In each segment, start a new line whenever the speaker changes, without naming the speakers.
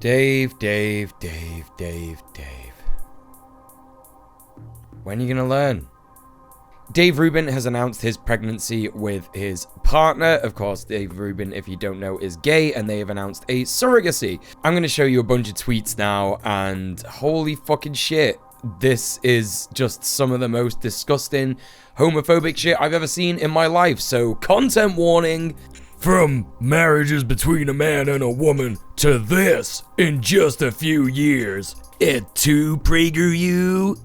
Dave. When are you gonna learn? Dave Rubin has announced his pregnancy with his partner. Of course, Dave Rubin, if you don't know, is gay, and they have announced a surrogacy. I'm going to show you a bunch of tweets now, and holy fucking shit, this is just some of the most disgusting, homophobic shit I've ever seen in my life. So, content warning. From marriages between a man and a woman to this in just a few years. It too PragerU.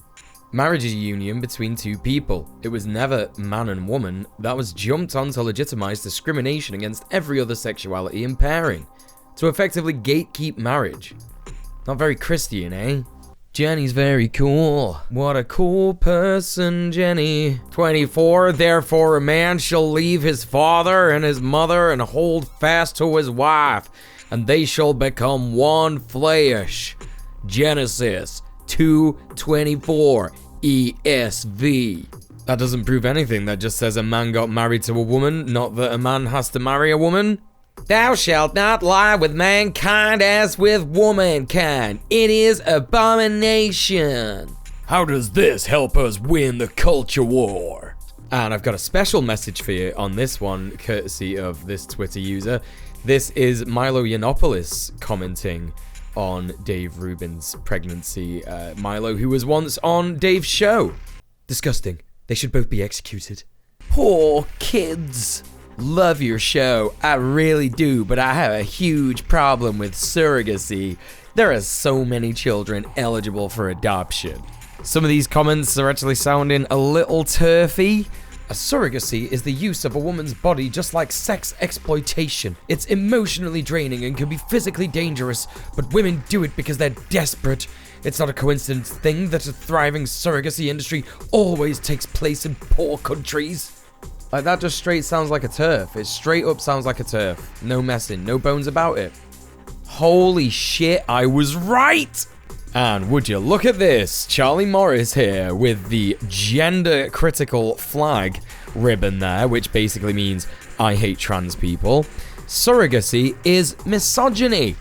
Marriage is a union between two people. It was never man and woman. That was jumped on to legitimize discrimination against every other sexuality and pairing. To effectively gatekeep marriage. Not very Christian, eh? Jenny's very cool. What a cool person, Jenny. 24, therefore a man shall leave his father and his mother and hold fast to his wife, and they shall become one flesh. Genesis 2:24 ESV. That doesn't prove anything. That just says a man got married to a woman, not that a man has to marry a woman. Thou shalt not lie with mankind as with womankind. It is abomination. How does this help us win the culture war? And I've got a special message for you on this one, courtesy of this Twitter user. This is Milo Yiannopoulos commenting on Dave Rubin's pregnancy. Milo, who was once on Dave's show. Disgusting. They should both be executed. Poor kids. Love your show. I really do, but I have a huge problem with surrogacy. There are so many children eligible for adoption. Some of these comments are actually sounding a little turfy. A surrogacy is the use of a woman's body just like sex exploitation. It's emotionally draining and can be physically dangerous, but women do it because they're desperate. It's not a coincidence thing that a thriving surrogacy industry always takes place in poor countries. Like, that just straight sounds like a turf. It straight up sounds like a turf. No messing, no bones about it. Holy shit, I was right! And would you look at this, Charlie Morris here with the gender critical flag ribbon there, which basically means I hate trans people. Surrogacy is misogyny.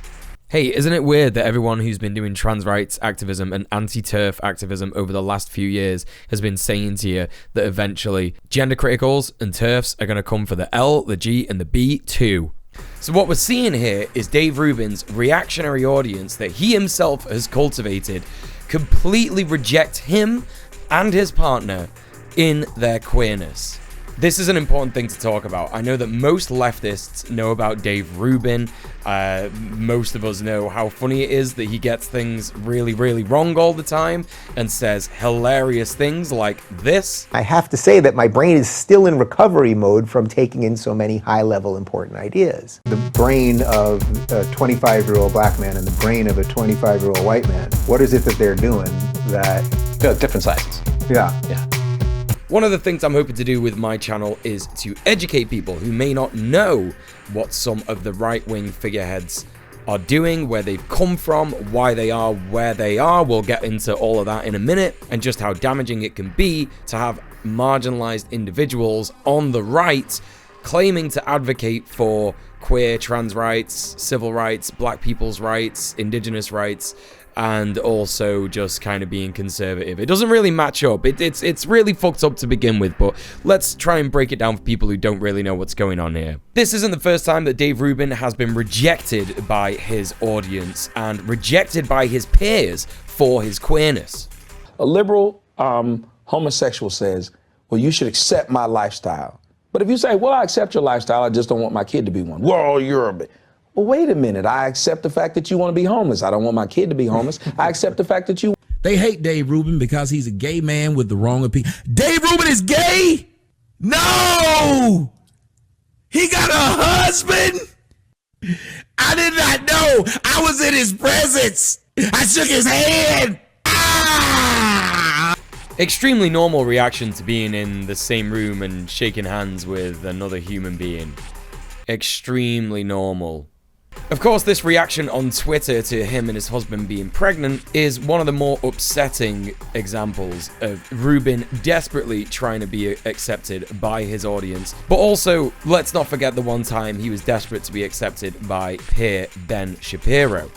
Hey, isn't it weird that everyone who's been doing trans rights activism and anti-TERF activism over the last few years has been saying to you that eventually gender criticals and TERFs are going to come for the L, the G, and the B too? So what we're seeing here is Dave Rubin's reactionary audience that he himself has cultivated completely reject him and his partner in their queerness. This is an important thing to talk about. I know that most leftists know about Dave Rubin. Most of us know how funny it is that he gets things really, really wrong all the time and says hilarious things like this.
I have to say that my brain is still in recovery mode from taking in so many high-level important ideas. The brain of a 25-year-old black man and the brain of a 25-year-old white man, what is it that they're doing that...
Yeah, different sizes.
Yeah.
One of the things I'm hoping to do with my channel is to educate people who may not know what some of the right-wing figureheads are doing, where they've come from, why they are where they are. We'll get into all of that in a minute, and just how damaging it can be to have marginalized individuals on the right claiming to advocate for queer, trans rights, civil rights, black people's rights, indigenous rights, and also just kind of being conservative. It doesn't really match up. It's really fucked up to begin with, but let's try and break it down for people who don't really know what's going on here. This isn't the first time that Dave Rubin has been rejected by his audience and rejected by his peers for his queerness.
A liberal homosexual says, well, you should accept my lifestyle. But if you say, well, I accept your lifestyle, I just don't want my kid to be one. Well, you're a... Well, wait a minute. I accept the fact that you want to be homeless. I don't want my kid to be homeless. I accept the fact that you...
They hate Dave Rubin because he's a gay man with the wrong opinion. Dave Rubin is gay? No! He got a husband? I did not know. I was in his presence. I shook his hand. Ah!
Extremely normal reaction to being in the same room and shaking hands with another human being. Extremely normal. Of course, this reaction on Twitter to him and his husband being pregnant is one of the more upsetting examples of Rubin desperately trying to be accepted by his audience. But also, let's not forget the one time he was desperate to be accepted by peer Ben Shapiro.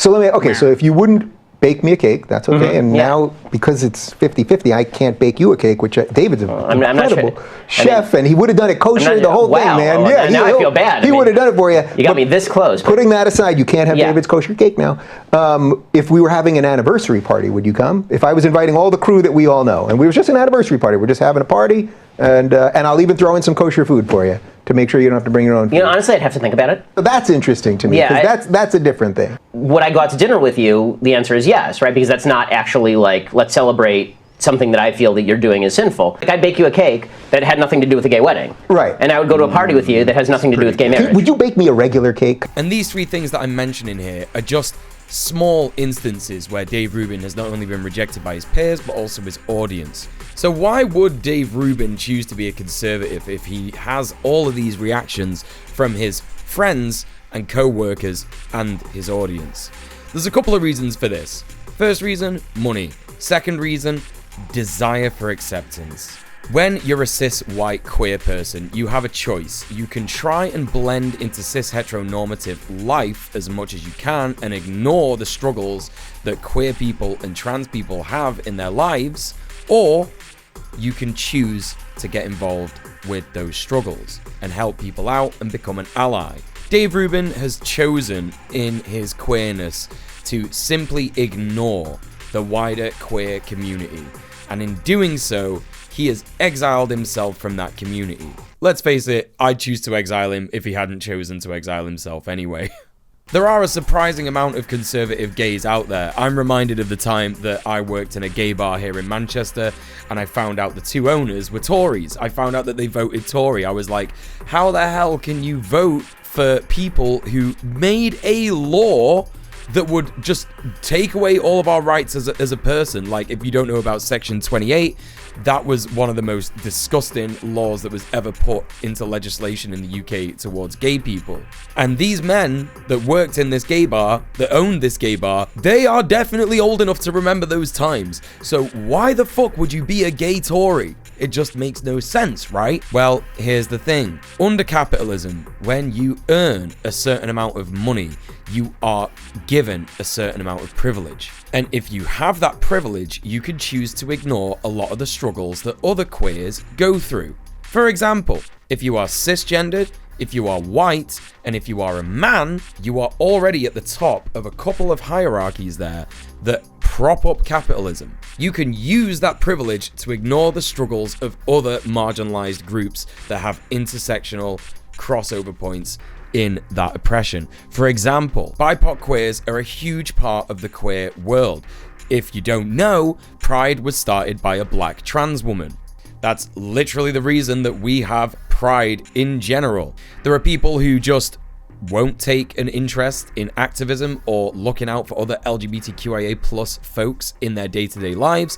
So so if you wouldn't bake me a cake, that's okay. And now, because it's 50-50, I can't bake you a cake, which David's an incredible chef, and he would have done it kosher, the whole thing, man.
Well, now I feel bad.
He would have done it for you.
You got me this close.
Putting that aside, you can't have David's kosher cake now. If we were having an anniversary party, would you come? If I was inviting all the crew that we all know, and we were just an anniversary party, we're just having a party, and I'll even throw in some kosher food for you to make sure you don't have to bring your own food.
You know, honestly, I'd have to think about it.
But that's interesting to me, because that's a different thing.
Would I go out to dinner with you? The answer is yes, right? Because that's not actually like, let's celebrate something that I feel that you're doing is sinful. Like, I'd bake you a cake that had nothing to do with a gay wedding.
Right.
And I would go to a party with you that has nothing to do with gay marriage.
Would you bake me a regular cake?
And these three things that I'm mentioning here are just small instances where Dave Rubin has not only been rejected by his peers, but also his audience. So why would Dave Rubin choose to be a conservative if he has all of these reactions from his friends and co-workers and his audience? There's a couple of reasons for this. First reason, money. Second reason, desire for acceptance. When you're a cis white queer person, you have a choice. You can try and blend into cis heteronormative life as much as you can and ignore the struggles that queer people and trans people have in their lives, or you can choose to get involved with those struggles and help people out and become an ally. Dave Rubin has chosen in his queerness to simply ignore the wider queer community, and in doing so, he has exiled himself from that community. Let's face it, I'd choose to exile him if he hadn't chosen to exile himself anyway. There are a surprising amount of conservative gays out there. I'm reminded of the time that I worked in a gay bar here in Manchester and I found out the two owners were Tories. I found out that they voted Tory. I was like, how the hell can you vote for people who made a law that would just take away all of our rights as a person? Like, if you don't know about Section 28, that was one of the most disgusting laws that was ever put into legislation in the UK towards gay people. And these men that worked in this gay bar, that owned this gay bar, they are definitely old enough to remember those times. So why the fuck would you be a gay Tory? It just makes no sense, right? Well, here's the thing. Under capitalism, when you earn a certain amount of money, you are given a certain amount of privilege. And if you have that privilege, you can choose to ignore a lot of the struggles that other queers go through. For example, if you are cisgendered, if you are white, and if you are a man, you are already at the top of a couple of hierarchies there that prop up capitalism. You can use that privilege to ignore the struggles of other marginalized groups that have intersectional crossover points in that oppression. For example, BIPOC queers are a huge part of the queer world. If you don't know, Pride was started by a black trans woman. That's literally the reason that we have Pride in general. There are people who just won't take an interest in activism or looking out for other LGBTQIA plus folks in their day-to-day lives.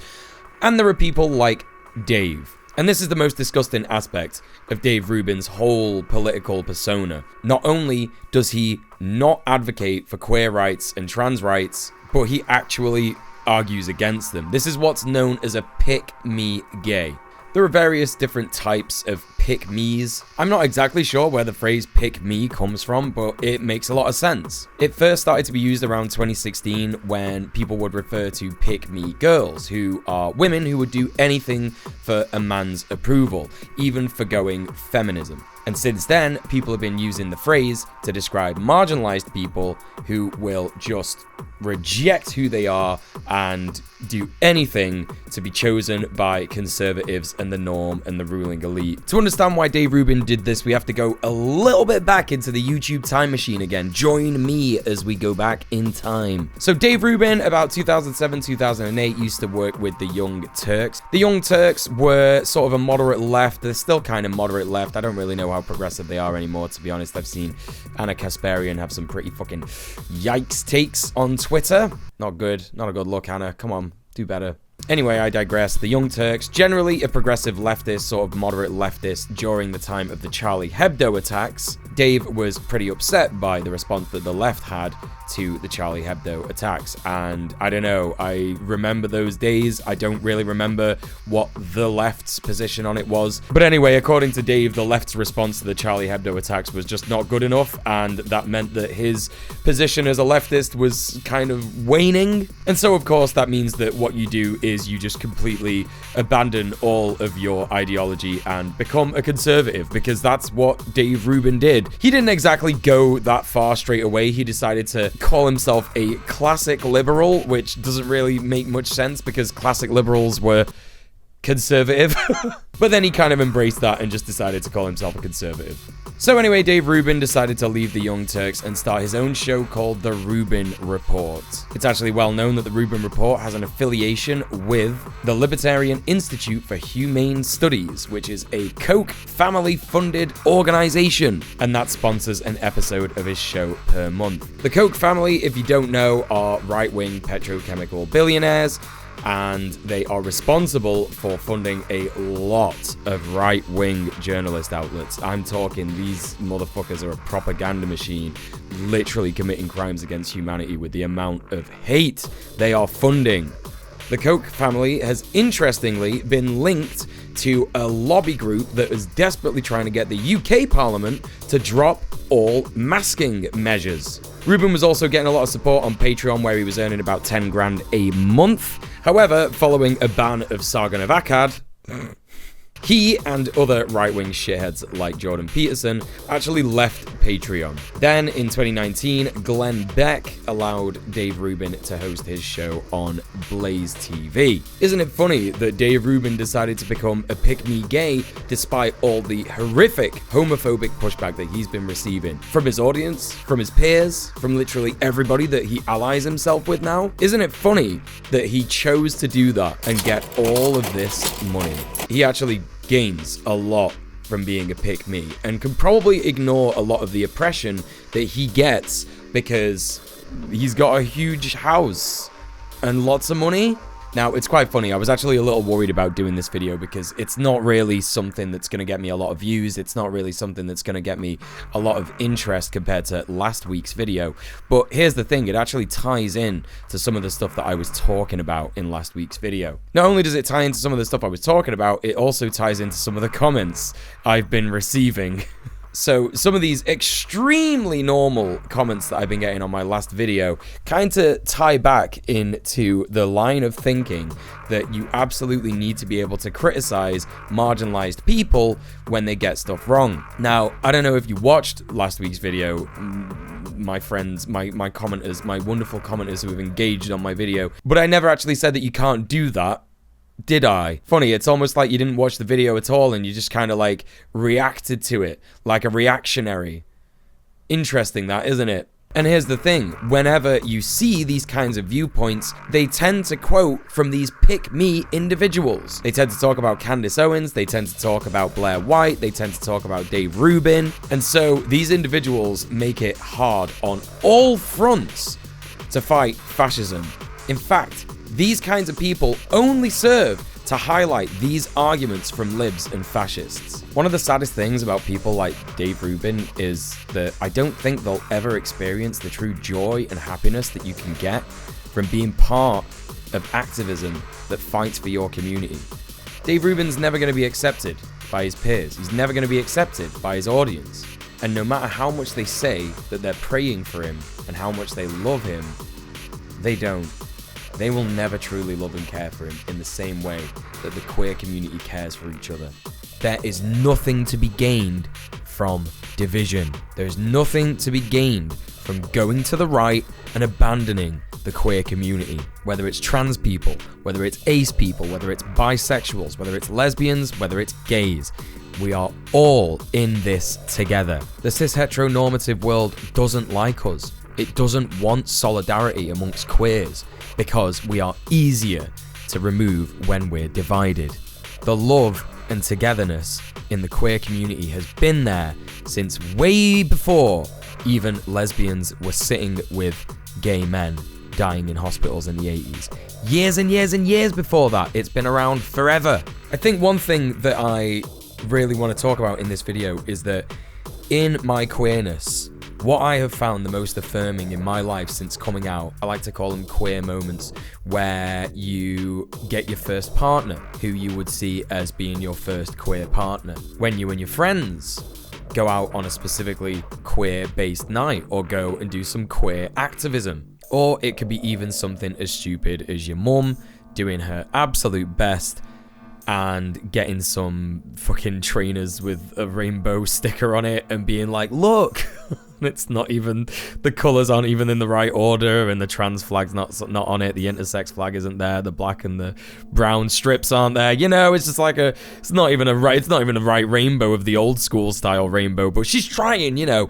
And there are people like Dave. And this is the most disgusting aspect of Dave Rubin's whole political persona. Not only does he not advocate for queer rights and trans rights, but he actually argues against them. This is what's known as a pick-me gay. There are various different types of pick-me's. I'm not exactly sure where the phrase pick-me comes from, but it makes a lot of sense. It first started to be used around 2016 when people would refer to pick-me girls, who are women who would do anything for a man's approval, even forgoing feminism. And since then, people have been using the phrase to describe marginalized people who will just reject who they are and do anything to be chosen by conservatives and the norm and the ruling elite. To understand why Dave Rubin did this, we have to go a little bit back into the YouTube time machine again. Join me as we go back in time. So Dave Rubin, about 2007, 2008, used to work with the Young Turks. The Young Turks were sort of a moderate left. They're still kind of moderate left. I don't really know how progressive they are anymore, to be honest. I've seen Anna Kasparian have some pretty fucking yikes takes on Twitter. Not good. Not a good look, Anna. Come on, do better. Anyway, I digress. The Young Turks, generally a progressive leftist, sort of moderate leftist, during the time of the Charlie Hebdo attacks, Dave was pretty upset by the response that the left had to the Charlie Hebdo attacks. And I don't know, I remember those days. I don't really remember what the left's position on it was. But anyway, according to Dave, the left's response to the Charlie Hebdo attacks was just not good enough, and that meant that his position as a leftist was kind of waning. And so, of course, that means that what you do is you just completely abandon all of your ideology and become a conservative, because that's what Dave Rubin did. He didn't exactly go that far straight away. He decided to call himself a classic liberal, which doesn't really make much sense because classic liberals were conservative. But then he kind of embraced that and just decided to call himself a conservative. So anyway, Dave Rubin decided to leave the Young Turks and start his own show called The Rubin Report. It's actually well known that The Rubin Report has an affiliation with the Libertarian Institute for Humane Studies, which is a Koch family-funded organization, and that sponsors an episode of his show per month. The Koch family, if you don't know, are right-wing petrochemical billionaires, and they are responsible for funding a lot of right-wing journalist outlets. I'm talking, these motherfuckers are a propaganda machine, literally committing crimes against humanity with the amount of hate they are funding. The Koch family has interestingly been linked to a lobby group that is desperately trying to get the UK Parliament to drop all masking measures. Rubin was also getting a lot of support on Patreon, where he was earning about 10 grand a month. However, following a ban of Sargon of Akkad, he and other right-wing shitheads like Jordan Peterson actually left Patreon. Then, in 2019, Glenn Beck allowed Dave Rubin to host his show on Blaze TV. Isn't it funny that Dave Rubin decided to become a pick-me gay despite all the horrific homophobic pushback that he's been receiving from his audience, from his peers, from literally everybody that he allies himself with now? Isn't it funny that he chose to do that and get all of this money? He actually gains a lot from being a pick-me and can probably ignore a lot of the oppression that he gets because he's got a huge house and lots of money. Now, it's quite funny. I was actually a little worried about doing this video because it's not really something that's going to get me a lot of views. It's not really something that's going to get me a lot of interest compared to last week's video. But here's the thing. It actually ties in to some of the stuff that I was talking about in last week's video. Not only does it tie into some of the stuff I was talking about, it also ties into some of the comments I've been receiving. So some of these extremely normal comments that I've been getting on my last video kind of tie back into the line of thinking that you absolutely need to be able to criticize marginalized people when they get stuff wrong. Now, I don't know if you watched last week's video, my friends, my commenters, my wonderful commenters who have engaged on my video, but I never actually said that you can't do that. Did I? Funny, it's almost like you didn't watch the video at all and you just kind of like reacted to it like a reactionary. Interesting that, isn't it? And here's the thing, whenever you see these kinds of viewpoints, they tend to quote from these pick-me individuals. They tend to talk about Candace Owens, they tend to talk about Blair White, they tend to talk about Dave Rubin, and so these individuals make it hard on all fronts to fight fascism. In fact, these kinds of people only serve to highlight these arguments from libs and fascists. One of the saddest things about people like Dave Rubin is that I don't think they'll ever experience the true joy and happiness that you can get from being part of activism that fights for your community. Dave Rubin's never going to be accepted by his peers. He's never going to be accepted by his audience. And no matter how much they say that they're praying for him and how much they love him, they don't. They will never truly love and care for him in the same way that the queer community cares for each other. There is nothing to be gained from division. There is nothing to be gained from going to the right and abandoning the queer community. Whether it's trans people, whether it's ace people, whether it's bisexuals, whether it's lesbians, whether it's gays. We are all in this together. The cis-heteronormative world doesn't like us. It doesn't want solidarity amongst queers because we are easier to remove when we're divided. The love and togetherness in the queer community has been there since way before even lesbians were sitting with gay men. dying in hospitals in the 80s. Years and years and years before that. It's been around forever. I think one thing that I really want to talk about in this video is that in my queerness, what I have found the most affirming in my life since coming out, I like to call them queer moments, where you get your first partner, who you would see as being your first queer partner. When you and your friends go out on a specifically queer-based night, or go and do some queer activism. Or it could be even something as stupid as your mum doing her absolute best and getting some fucking trainers with a rainbow sticker on it and being like, look, it's not even, the colors aren't even in the right order, and the trans flag's not on it, the intersex flag isn't there, the black and the brown strips aren't there, you know, it's just like it's not even a right rainbow of the old school style rainbow, but she's trying, you know.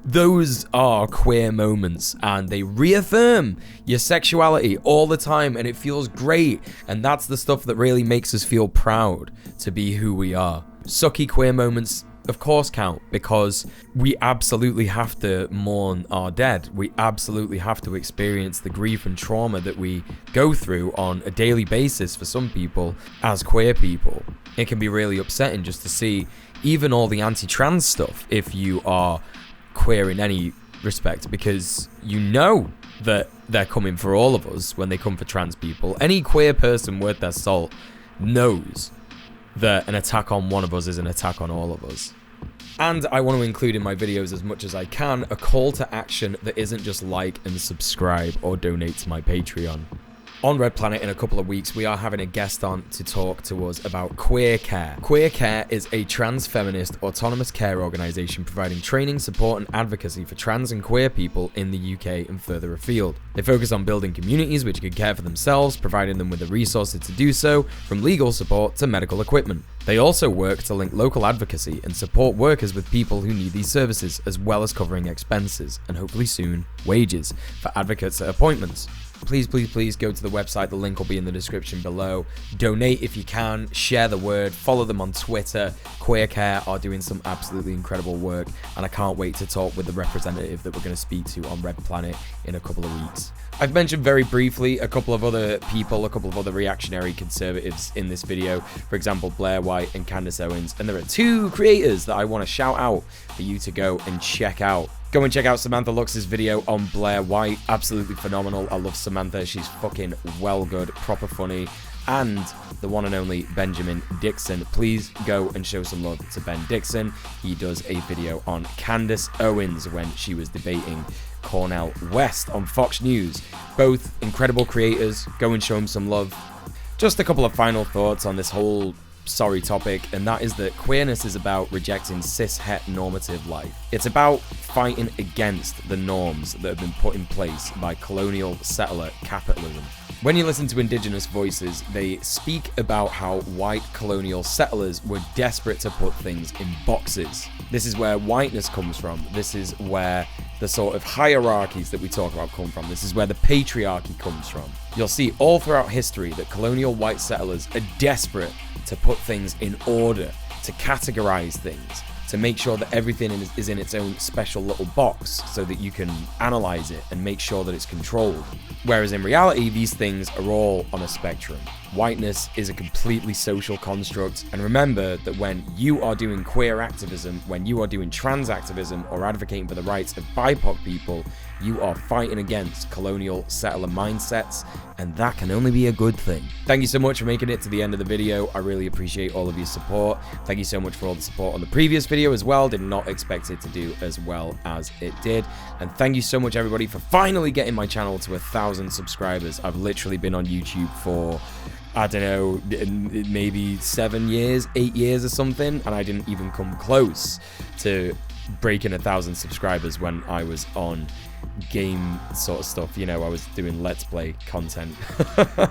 Those are queer moments, and they reaffirm your sexuality all the time, and it feels great, and that's the stuff that really makes us feel proud to be who we are. Sucky queer moments, of course, count, because we absolutely have to mourn our dead. We absolutely have to experience the grief and trauma that we go through on a daily basis for some people as queer people. It can be really upsetting just to see even all the anti-trans stuff if you are queer in any respect, because you know that they're coming for all of us when they come for trans people. Any queer person worth their salt knows that an attack on one of us is an attack on all of us. And I want to include in my videos as much as I can a call to action that isn't just like and subscribe or donate to my Patreon. On Red Planet in a couple of weeks, we are having a guest on to talk to us about Queer Care. Queer Care is a trans feminist autonomous care organisation providing training, support and advocacy for trans and queer people in the UK and further afield. They focus on building communities which can care for themselves, providing them with the resources to do so, from legal support to medical equipment. They also work to link local advocacy and support workers with people who need these services, as well as covering expenses, and hopefully soon, wages, for advocates at appointments. Please, please, please go to the website. The link will be in the description below. Donate if you can. Share the word. Follow them on Twitter. Queer Care are doing some absolutely incredible work, and I can't wait to talk with the representative that we're going to speak to on Red Planet in a couple of weeks. I've mentioned very briefly a couple of other people, a couple of other reactionary conservatives in this video. For example, Blair White and Candace Owens. And there are two creators that I want to shout out for you to go and check out. Go and check out Samantha Lux's video on Blair White. Absolutely phenomenal. I love Samantha. She's fucking well good, proper funny. And the one and only Benjamin Dixon. Please go and show some love to Ben Dixon. He does a video on Candace Owens when she was debating Cornel West on Fox News. Both incredible creators. Go and show them some love. Just a couple of final thoughts on this whole sorry topic, and that is that queerness is about rejecting cis-het normative life. It's about fighting against the norms that have been put in place by colonial settler capitalism. When you listen to indigenous voices, they speak about how white colonial settlers were desperate to put things in boxes. This is where whiteness comes from. This is where the sort of hierarchies that we talk about come from. This is where the patriarchy comes from. You'll see all throughout history that colonial white settlers are desperate to put things in order, to categorize things, to make sure that everything is in its own special little box so that you can analyze it and make sure that it's controlled. Whereas in reality, these things are all on a spectrum. Whiteness is a completely social construct, and remember that when you are doing queer activism, when you are doing trans activism or advocating for the rights of BIPOC people, you are fighting against colonial settler mindsets, and that can only be a good thing. Thank you so much for making it to the end of the video. I really appreciate all of your support. Thank you so much for all the support on the previous video as well. Did not expect it to do as well as it did. And thank you so much, everybody, for finally getting my channel to 1,000 subscribers. I've literally been on YouTube for, I don't know, maybe 7 years, 8 years or something, and I didn't even come close to breaking 1,000 subscribers when I was on game sort of stuff. You know, I was doing let's play content.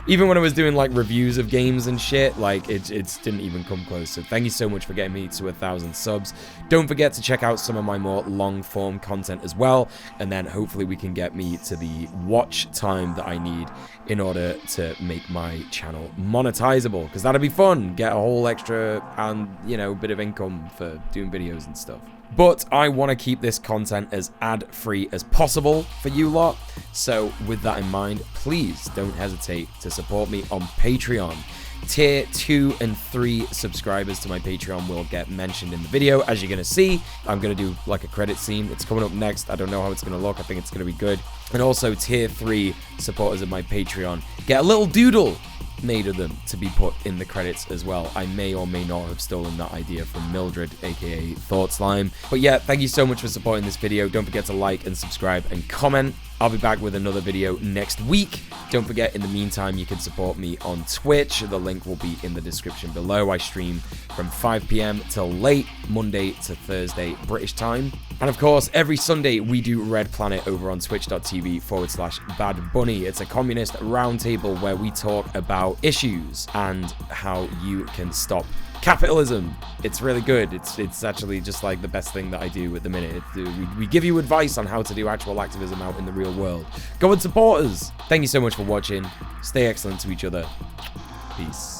Even when I was doing like reviews of games and shit, like it didn't even come close. So thank you so much for getting me to 1,000 subs. Don't forget to check out some of my more long form content as well, and then hopefully we can get me to the watch time that I need in order to make my channel monetizable, because that'd be fun. Get a whole extra and, you know, bit of income for doing videos and stuff. But I want to keep this content as ad-free as possible for you lot. So with that in mind, please don't hesitate to support me on Patreon. Tier 2 and 3 subscribers to my Patreon will get mentioned in the video. As you're going to see, I'm going to do like a credit scene. It's coming up next. I don't know how it's going to look. I think it's going to be good. And also Tier 3 supporters of my Patreon get a little doodle made of them to be put in the credits as well. I may or may not have stolen that idea from Mildred, aka Thought Slime. But yeah, thank you so much for supporting this video. Don't forget to like and subscribe and comment. I'll be back with another video next week. Don't forget, in the meantime, you can support me on Twitch. The link will be in the description below. I stream from 5 p.m. till late, Monday to Thursday, British time. And of course, every Sunday, we do Red Planet over on twitch.tv/Bad Bunny. It's a communist roundtable where we talk about issues and how you can stop capitalism. It's really good. It's actually just like the best thing that I do at the minute. We give you advice on how to do actual activism out in the real world. Go and support us. Thank you so much for watching. Stay excellent to each other. Peace.